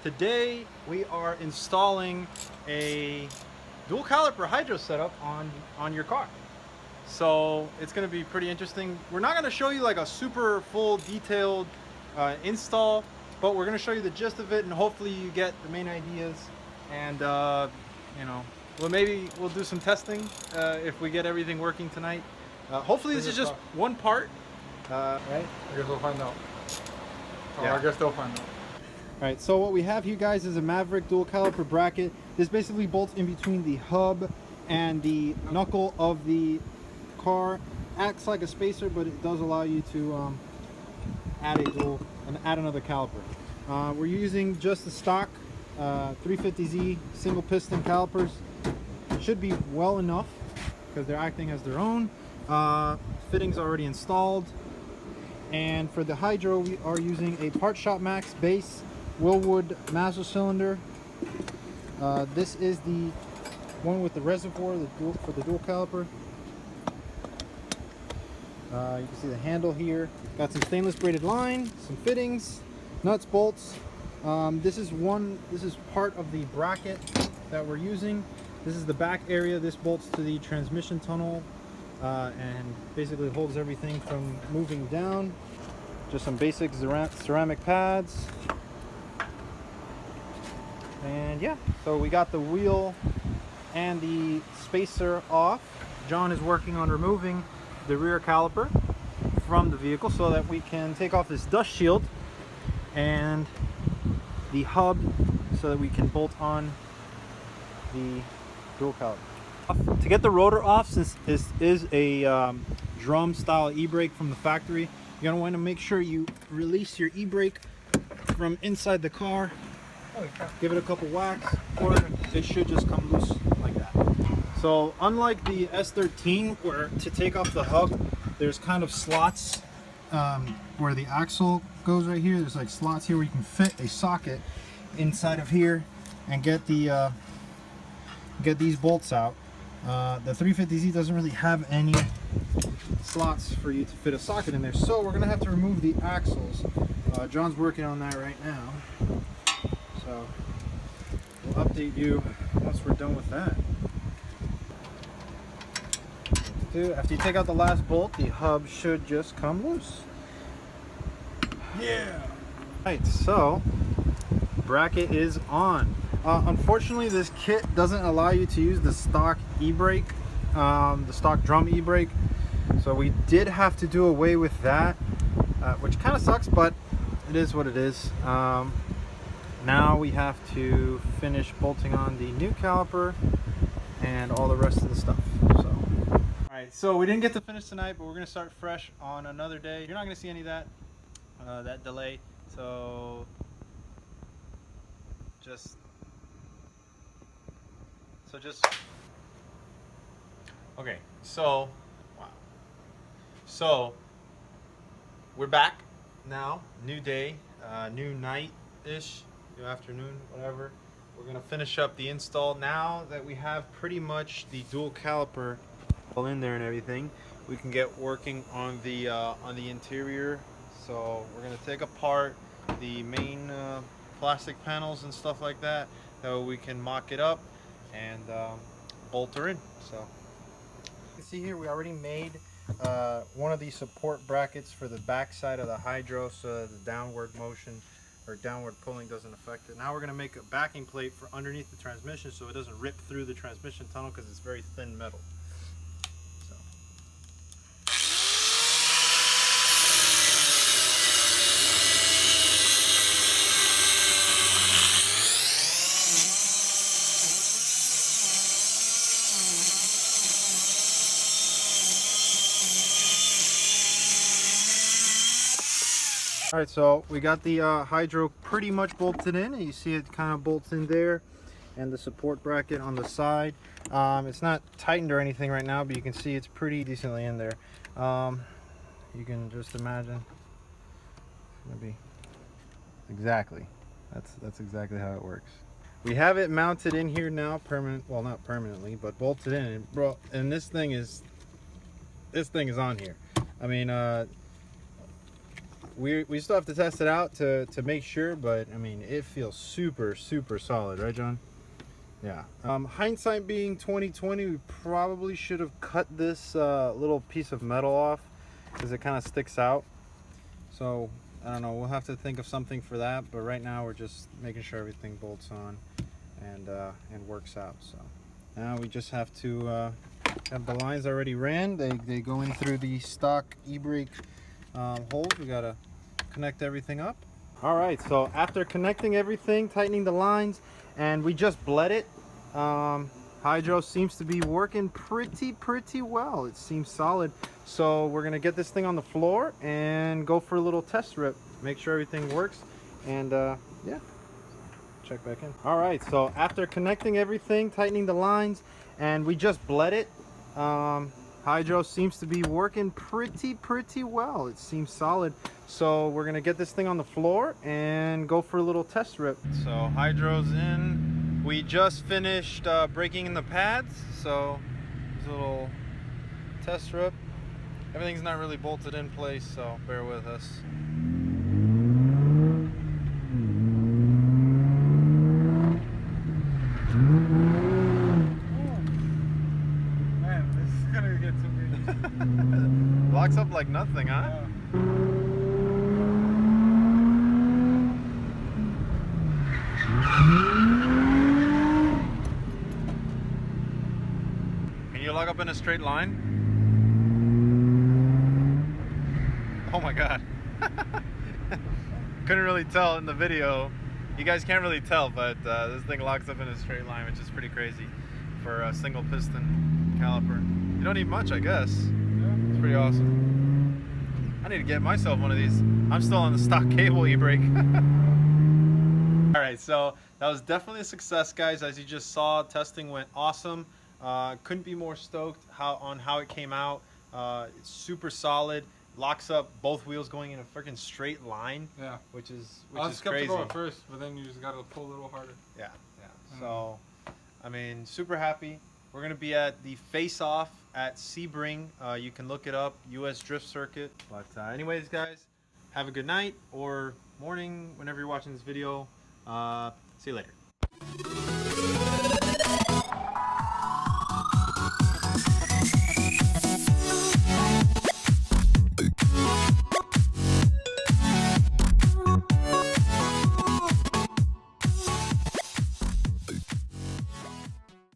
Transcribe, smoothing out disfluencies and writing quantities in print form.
Today we are installing a dual caliper hydro setup on your car. So it's going to be pretty interesting. We're not going to show you like a super full detailed install, but we're going to show you the gist of it, and hopefully you get the main ideas. And you know, well, maybe we'll do some testing if we get everything working tonight. Hopefully this is just one part, right? I guess we'll find out. Yeah. I guess they'll find out. Alright, so what we have here, guys, is a Maverick dual caliper bracket. This basically bolts in between the hub and the knuckle of the car. Acts like a spacer, but it does allow you to add another caliper. We're using just the stock 350Z single piston calipers. Should be well enough because they're acting as their own. Fittings already installed. And for the hydro, we are using a Part Shop Max base Willwood master cylinder. This is the one with the reservoir for the dual caliper. You can see the handle here. Got some stainless braided line, some fittings, nuts, bolts. This is part of the bracket that we're using. This is the back area. This bolts to the transmission tunnel and basically holds everything from moving down. Just some basic ceramic pads. And yeah, so we got the wheel and the spacer off. John is working on removing the rear caliper from the vehicle so that we can take off this dust shield and the hub so that we can bolt on the dual caliper. To get the rotor off, since this is a drum style e-brake from the factory, you're going to want to make sure you release your e-brake from inside the car. Give it a couple whacks, or it should just come loose like that. So unlike the S13, where to take off the hub, there's kind of slots where the axle goes right here. There's like slots here where you can fit a socket inside of here and get the get these bolts out. The 350Z doesn't really have any slots for you to fit a socket in there, so we're gonna have to remove the axles. John's working on that right now. So we'll update you once we're done with that. After you take out the last bolt, the hub should just come loose. Yeah! Right, so bracket is on. Unfortunately, this kit doesn't allow you to use the stock e-brake, the stock drum e-brake. So we did have to do away with that, which kind of sucks, but it is what it is. Now we have to finish bolting on the new caliper and all the rest of the stuff. So, alright, so we didn't get to finish tonight, but we're going to start fresh on another day. You're not going to see any of that delay. So just okay. So wow. So we're back now. New day, new night-ish. Afternoon, whatever. We're gonna finish up the install now that we have pretty much the dual caliper all in there and everything. We can get working on the interior. So we're gonna take apart the main plastic panels and stuff like that, so we can mock it up and bolt her in. So you can see here we already made one of these support brackets for the back side of the hydro, so the downward motion or downward pulling doesn't affect it. Now we're going to make a backing plate for underneath the transmission so it doesn't rip through the transmission tunnel because it's very thin metal. So. Alright, so we got the hydro pretty much bolted in, and you see it kind of bolts in there, and the support bracket on the side. It's not tightened or anything right now, but you can see it's pretty decently in there. You can just imagine. Maybe exactly. That's exactly how it works. We have it mounted in here now, well, not permanently, but bolted in. And bro, and this thing is on here. I mean, we still have to test it out to make sure, but I mean, it feels super solid, right, John? Yeah. Hindsight being 2020, we probably should have cut this little piece of metal off because it kind of sticks out. So I don't know, we'll have to think of something for that, but right now we're just making sure everything bolts on and works out. So now we just have to have the lines already ran. They go in through the stock e-brake holes. We gotta connect everything up. All right, so after connecting everything, tightening the lines, and we just bled it, hydro seems to be working pretty well. It seems solid. So we're gonna get this thing on the floor and go for a little test rip, make sure everything works, and yeah, check back in. All right, so after connecting everything, tightening the lines, and we just bled it, hydro seems to be working pretty well. It seems solid. So we're gonna get this thing on the floor and go for a little test rip. So hydro's in. We just finished breaking in the pads, so there's a little test rip. Everything's not really bolted in place, so bear with us. Man, this is gonna get too big. Locks up like nothing, huh? Yeah. Can you lock up in a straight line? Oh my god. Couldn't really tell in the video. You guys can't really tell, but this thing locks up in a straight line, which is pretty crazy for a single piston caliper. You don't need much, I guess. Yeah. It's pretty awesome. I need to get myself one of these. I'm still on the stock cable e-brake. Alright, so that was definitely a success, guys. As you just saw, testing went awesome. Couldn't be more stoked on how it came out. It's super solid. Locks up both wheels going in a freaking straight line. Yeah. Which is I was crazy. skeptical at first, but then you just gotta pull a little harder. Yeah. So, I mean, super happy. We're gonna be at the face-off at Sebring. You can look it up, US Drift Circuit. But anyways, guys, have a good night or morning whenever you're watching this video. See you later.